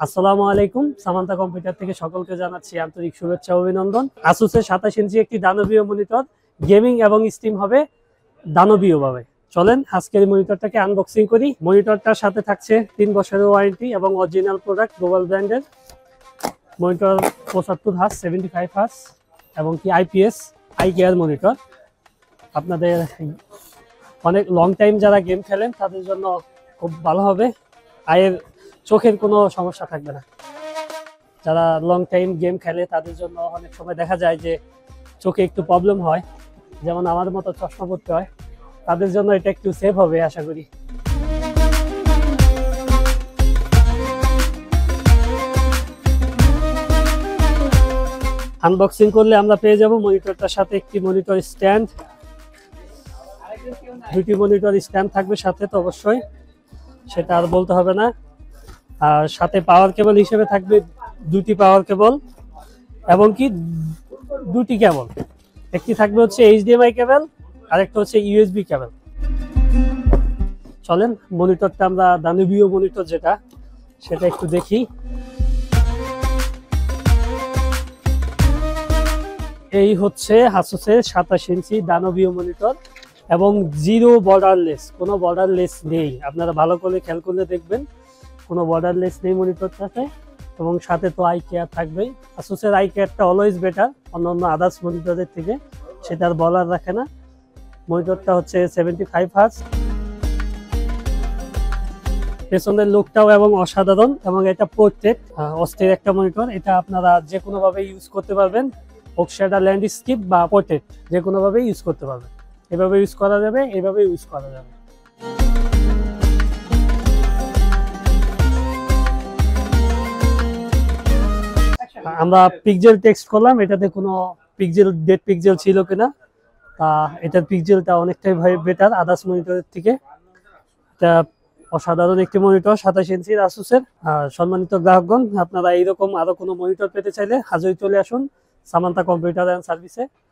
আসসালামু আলাইকুম। সামান্তা কম্পিউটার থেকে সকলকে জানাচ্ছি আন্তরিক শুভেচ্ছা ও অভিনন্দন। আসুসের 27 ইঞ্চি একটি দানবীয় মনিটর, গেমিং এবং স্ট্রিম হবে দানবীয় ভাবে। চলেন আজকের মনিটরটাকে আনবক্সিং করি। মনিটরটার সাথে থাকছে 3 বছরের ওয়ারেন্টি এবং অরিজিনাল প্রোডাক্ট গ্লোবাল ব্র্যান্ডের। মনিটর 75 হার্জ 75 হার্জ এবং কি আইপিএস আই কেয়ার মনিটর। আপনাদের অনেক লং টাইম যারা গেম খেলেন তাদের জন্য খুব ভালো হবে। চোখের কোনো সমস্যা থাকবে না। যারা লং টাইম গেম খেলে তাদের জন্য অনেক সময় দেখা যায় যে চোখে একটু প্রবলেম হয়, যেমন আমার মতো চশমা পড়তে হয়, তাদের জন্য এটা একটু সেফ হবে আশা করি। আনবক্সিং করলে আমরা পেয়ে যাব মনিটরটার সাথে একটি মনিটর স্ট্যান্ড, দুটি মনিটর স্ট্যান্ড থাকবে সাথে, তো অবশ্যই সেটা আর বলতে হবে না। আর সাথে পাওয়ার কেবল হিসেবে থাকবে দুটি পাওয়ার কেবল এবং কি দুটি কেবল, একটি থাকবে হচ্ছে এইচডিএমআই কেবল আর একটা হচ্ছে ইউএসবি কেবল। চলেন মনিটরটা আমরা দানবীয় মনিটর যেটা সেটা একটু দেখি। এই হচ্ছে আসুসের 27 ইঞ্চি দানবীয় মনিটর এবং জিরো বর্ডারলেস, কোনো বর্ডারলেস নেই। আপনারা ভালো করে খেয়াল করলে দেখবেন কোনো বর্ডারলেস নেই মনিটরটাতে। এবং সাথে তো আই কেয়ার থাকবেই। আসুসের আই কেয়ারটা অলওয়েজ বেটার অন্যান্য আদার্স মনিটরের থেকে, সেটা আর বলার রাখে না। মনিটরটা হচ্ছে 75 হার্জ। পেছনের লুকটাও এবং অসাধারণ এবং এটা পোর্ট্রেট অস্থির একটা মনিটর। এটা আপনারা যে কোনোভাবে ইউজ করতে পারবেন, হোক সেটা ল্যান্ডস্কেপ বা পোর্ট্রেট, যে কোনোভাবে ইউজ করতে পারবেন। এভাবে ইউজ করা যাবে, এভাবে ইউজ করা যাবে। আমরা পিক্সেল টেক্সট করলাম, এটাতে কোনো পিক্সেল ডেড পিক্সেল ছিল কিনা। এটার পিক্সেলটা অনেকটাই বেটার আদার্স মনিটরের থেকে। এটা অসাধারণ একটি মনিটর 27 ইঞ্চির আসুসের। সম্মানিত গ্রাহকগণ, আপনারা এইরকম আরো কোনো মনিটর পেতে চাইলে হাজই চলে আসুন সামান্তা কম্পিউটার অ্যান্ড সার্ভিসে।